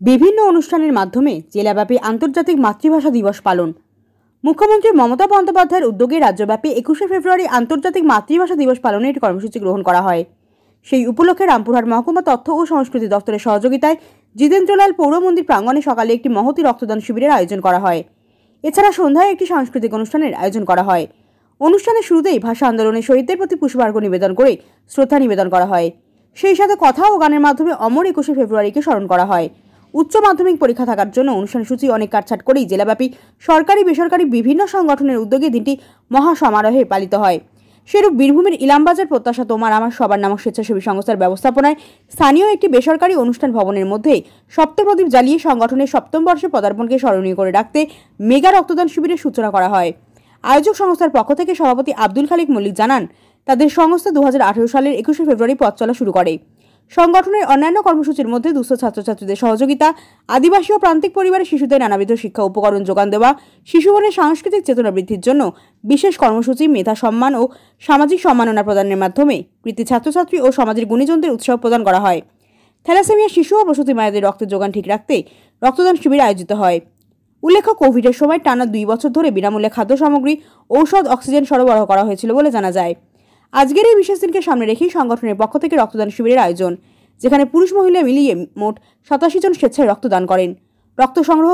বিভিন্ন অনুষ্ঠানের মাধ্যমে জেলাব্যাপী আন্তর্জাতিক মাতৃভাষা দিবস পালন। মুখ্যমন্ত্রী মমতা বন্দ্যোপাধ্যায়ের উদ্যোগে রাজ্যব্যাপী 21শে ফেব্রুয়ারি আন্তর্জাতিক মাতৃভাষা দিবস পালনের একটি কর্মসূচি গ্রহণ করা হয়। সেই উপলক্ষে রামপুরহাট মহকুমা তথ্য ও সংস্কৃতি দপ্তরের সহযোগিতায় জিতেন্দ্রলাল পৌর মন্দির প্রাঙ্গণে সকালে একটি মহতী রক্তদান শিবিরের আয়োজন করা হয়। এছাড়া সন্ধ্যায় একটি সাংস্কৃতিক অনুষ্ঠানের আয়োজন করা হয়। অনুষ্ঠানের শুরুতেই ভাষা আন্দোলনের শহীদদের প্রতি পুষ্পার্ঘ নিবেদন করে শ্রদ্ধা নিবেদন করা হয়। সেই সাথে কথা ও গানের মাধ্যমে অমর 21শে ফেব্রুয়ারিকে স্মরণ করা হয়। উচ্চ মাধ্যমিক পরীক্ষা থাকার জন্য অনুষ্ঠান সূচি অনেক কাটছাট করেই জেলাব্যাপী সরকারি বেসরকারি বিভিন্ন সংগঠনের উদ্যোগে দিনটি মহা সমারোহে পালিত হয়। সেরূপ বীরভূমের ইলামবাজার প্রত্যাশা তোমার আমার সবার নামক স্বেচ্ছাসেবী সংস্থার ব্যবস্থাপনায় স্থানীয় একটি বেসরকারি অনুষ্ঠান ভবনের মধ্যে সপ্তপ্রদীপ জ্বালিয়ে সংগঠনের সপ্তম বর্ষে পদার্পণকে স্মরণীয় করে রাখতে মেগা রক্তদান শিবিরের সূচনা করা হয়। আয়োজক সংস্থার পক্ষ থেকে সভাপতি আব্দুল খালিক মল্লিক জানান, তাদের সংস্থা 2018 সালের 21শে ফেব্রুয়ারি পথ চলা শুরু করে। সংগঠনের অন্যান্য কর্মসূচির মধ্যে দুস্থ ছাত্রছাত্রীদের সহযোগিতা, আদিবাসী ও প্রান্তিক পরিবারের শিশুদের নানাবিধ শিক্ষা উপকরণ যোগান দেওয়া, শিশুমনের সাংস্কৃতিক চেতনা বৃদ্ধির জন্য বিশেষ কর্মসূচি, মেধা সম্মান ও সামাজিক সম্মাননা প্রদানের মাধ্যমে কৃতি ছাত্রছাত্রী ও সমাজের গুণীজনদের উৎসাহ প্রদান করা হয়। থ্যালাসেমিয়া শিশু ও প্রসূতি মায়েদের রক্তের যোগান ঠিক রাখতে রক্তদান শিবির আয়োজিত হয়। উল্লেখ্য, কোভিডের সময় টানা 2 বছর ধরে বিনামূল্যে খাদ্য সামগ্রী, ঔষধ, অক্সিজেন সরবরাহ করা হয়েছিল বলে জানা যায়। আজকের এই বিশেষ দিনকে সামনে রেখেই সংগঠনের পক্ষ থেকে রক্তদান শিবিরের আয়োজন, যেখানে পুরুষ মহিলা মিলিয়ে মোট 87 জন স্বেচ্ছায় রক্তদান করেন। রক্ত সংগ্রহ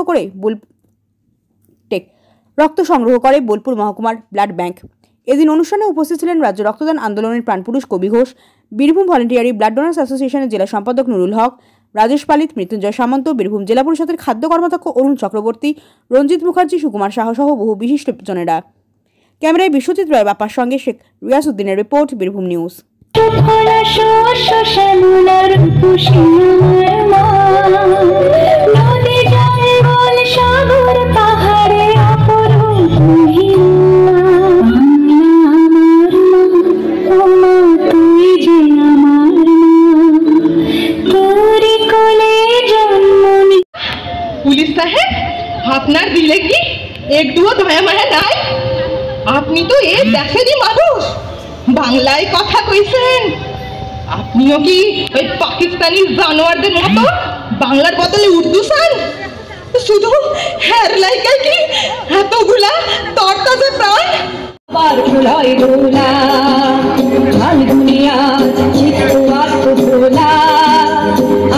করে বোলপুর মহকুমার ব্লাড ব্যাংক। এদিন অনুষ্ঠানে উপস্থিত ছিলেন রাজ্য রক্তদান আন্দোলনের প্রাণপুরুষ কবি Ghosh, Birbhum voluntary blood donors অ্যাসোসিয়েশনের জেলা সম্পাদক নুরুল হক, রাজেশ পালিত, মৃত্যুঞ্জয় সামন্ত, বীরভূম জেলা পরিষদের খাদ্য কর্মাধ্যক্ষ অরুণ চক্রবর্তী, রঞ্জিত মুখার্জি, সুকুমার সাহা সহ বহু বিশিষ্ট জনেরা। ক্যামেরায় বিশ্বজিৎ রায় বাপার সঙ্গে শেখ রিয়াস উদ্দিনের রিপোর্ট, বীরভূম নিউজ। পুলিশ সাহেব, আপনার দিলে কি একটুও দয়া মায়া নাই? আপনি তো এই দেশেরই মানুষ, বাংলায় কথা কইছেন। আপনিও কি ওই পাকিস্তানি জানোয়ারদের মতো বাংলার বদলে উর্দু চান? শুধু হেয়ার লাইকাই কি এতগুলা তরতাজা প্রাণ?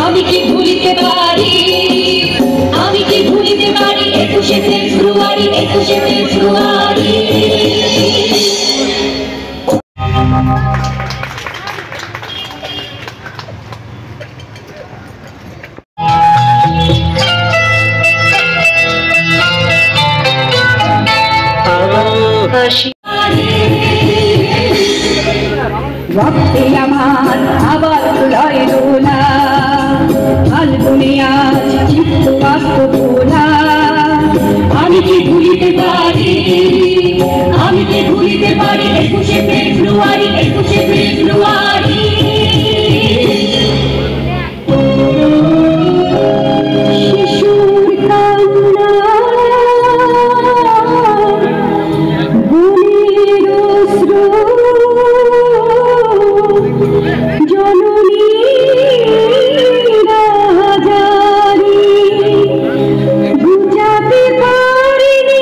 আমি কি ভুলিতে পারি, আমি কি ভুলিতে পারি 21শে ফেব্রুয়ারি, 21শে ফেব্রুয়ারি। রক্তে আমার আবার লয় দোলা, ফাল্গুনে আজ চিত্ত বাস্ত ভোলা। আমি কি ভুলিতে পারি, আমি কি ভুলিতে পারি 21শে ফেব্রুয়ারি, 21শে ফেব্রুয়ারি। শিশুর কান্না, গুণের অশ্রু, জননী রাজারি বুঝাতে পারিনি।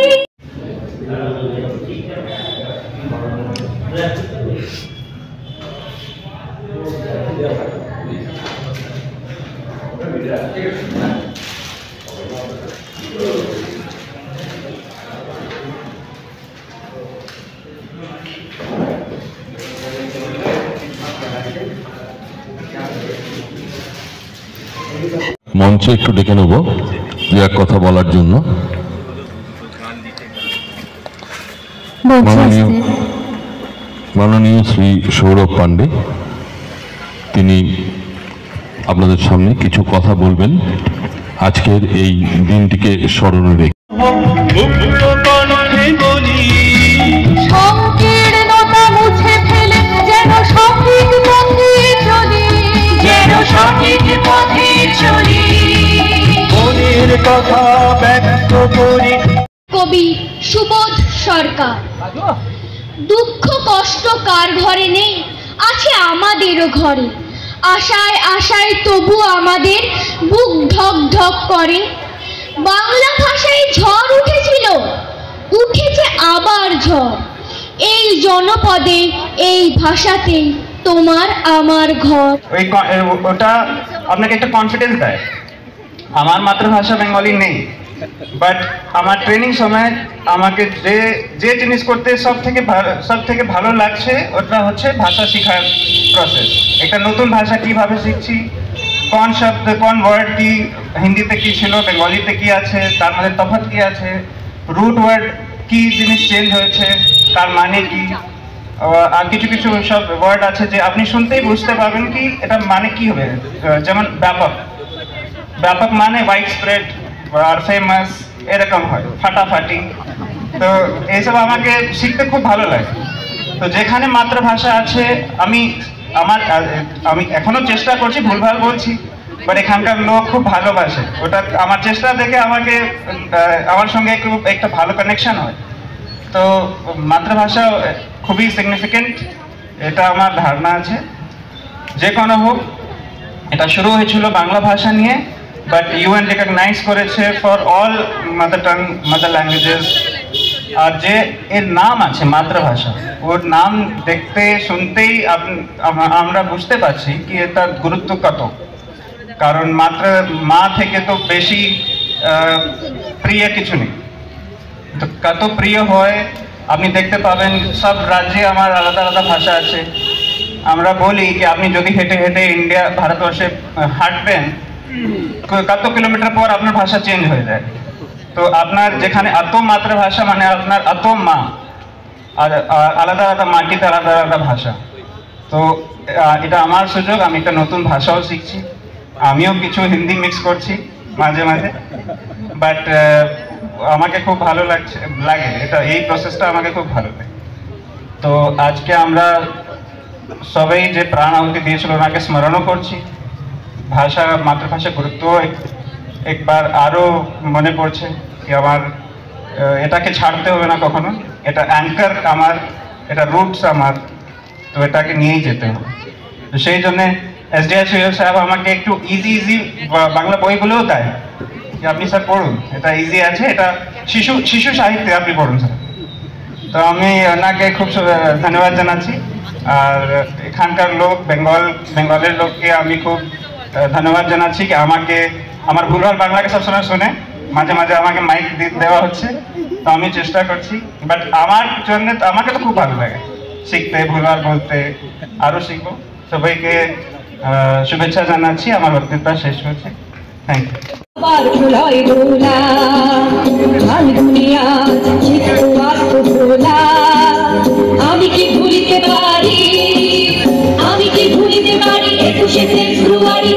মঞ্চে একটু ডেকে নেব দু এক কথা বলার জন্য। মাননীয় শ্রী সৌরভ পান্ডে, তিনি আপনাদের সামনে কিছু কথা বলবেন আজকের এই দিনটিকে স্মরণে রেখে। সংকীর্ণতা মুছে ফেলে যেন সঠিক পথে চলি, যেন সঠিক পথে চলি, মনের কথা ব্যক্ত করি। কবি সুবোধ সরকার। দুঃখ কষ্ট কার ঘরে নেই, আছে আমাদেরও ঘরে। আশায় আশায় তবু আমাদের বুক ধক ধক করে। বাংলা ভাষায় ঝড় উঠেছিল, উঠেছে আবার ঝড়। এই জনপদে এই ভাষাতে তোমার আমার ঘর। ওটা আপনাকে একটা কনফিডেন্স দেয়। আমার মাতৃভাষা বেঙ্গলি নেই, বাট আমার ট্রেনিং সময় আমাকে যে জিনিস করতে সব থেকে ভালো লাগছে ওটা হচ্ছে ভাষা শেখার প্রসেস। একটা নতুন ভাষা কিভাবে শিখছি, কোন শব্দ কোন ওয়ার্ড কি হিন্দিতে কি ছিল বেঙ্গলিতে কি আছে, তার মধ্যে তফাৎ কি আছে, রুট ওয়ার্ড কি জিনিস চেঞ্জ হয়েছে, তার মানে কি। আর কিছু কিছু সব ওয়ার্ড আছে যে আপনি শুনতেই বুঝতে পারবেন কি এটা মানে কি হবে। যেমন ব্যাপক মানে ওয়াইড স্প্রেড আর ফেমাস এরকম হয়, ফাটাফাটি। তো এইসব আমাকে শিখতে খুব ভালো লাগে। তো যেখানে মাতৃভাষা আছে আমি এখনো চেষ্টা করছি, ভুলভাল বলছি, বাট এখানকার লোক খুব ভালোবাসে ওটা। আমার চেষ্টা দেখে আমার সঙ্গে একটা ভালো কানেকশন হয়। তো মাতৃভাষা খুবই সিগনিফিকেন্ট, এটা আমার ধারণা আছে। যে কোনো হোক, এটা শুরু হয়েছিল বাংলা ভাষা নিয়ে, বাট ইউএন রিকগনাইজ করেছে ফর অল মাদার ল্যাঙ্গুয়েজেস। আর যে এর নাম আছে মাতৃভাষা, ওর নাম দেখতে শুনতেই আমরা বুঝতে পারছি কি এটার গুরুত্ব কত। কারণ মা থেকে তো বেশি প্রিয় কিছু নেই। তো কত প্রিয় হয় আপনি দেখতে পাবেন। সব রাজ্যে আমার আলাদা আলাদা ভাষা আছে। আমরা বলি কি আপনি যদি হেঁটে হেঁটে ভারতবর্ষে হাঁটবেন, কত কিলোমিটার পর আপনার ভাষা চেঞ্জ হয়ে যায়। তো আপনার যেখানে এত মাতৃভাষা মানে আপনার এত মা, আর আলাদা আলাদা মাটিতে আলাদা আলাদা ভাষা। তো এটা আমার সুযোগ, আমি একটা নতুন ভাষাও শিখছি। আমিও কিছু হিন্দি মিক্স করছি মাঝে মাঝে, বাট আমাকে খুব ভালো লাগে এটা, এই প্রসেসটা আমাকে খুব ভালো লাগে। তো আজকে আমরা সবাই যে প্রাণ আহুতি দিয়েছিল ওনাকে স্মরণও করছি। মাতৃভাষার গুরুত্ব একবার আরো মনে পড়ছে কি আমার এটাকে ছাড়তে হবে না কখনো। এটা অ্যাঙ্কার আমার, এটা রুটস আমার, তো এটাকে নিয়েই যেতে হবে। তো সেই জন্য এসডিআই সাহেব আমাকে একটু ইজি বাংলা বইগুলোও দেয় যে আপনি স্যার পড়ুন, এটা ইজি আছে, এটা শিশু সাহিত্যে আপনি পড়ুন স্যার। তো আমি ওনাকে খুব ধন্যবাদ জানাচ্ছি। আর এখানকার লোক বেঙ্গলের লোককে আমি খুব ধন্যবাদ জানাচ্ছি কি আমাকে আমার ভুলভাল বাংলাকে সবসময় শুনে মাঝে মাঝে আমাকে মাইক দেওয়া হচ্ছে। তো আমি চেষ্টা করছি, বাট আমার জন্য আমাকে তো খুব ভালো লাগে শিখতে, ভুলভাল বলতে, আরও শিখবো। সবাইকে শুভেচ্ছা জানাচ্ছি। আমার বক্তৃতা শেষ হচ্ছে। Thank you. আমি কি ভুলিতে পারি, আমি কি ভুলিতে পারি 21শে ফেব্রুয়ারি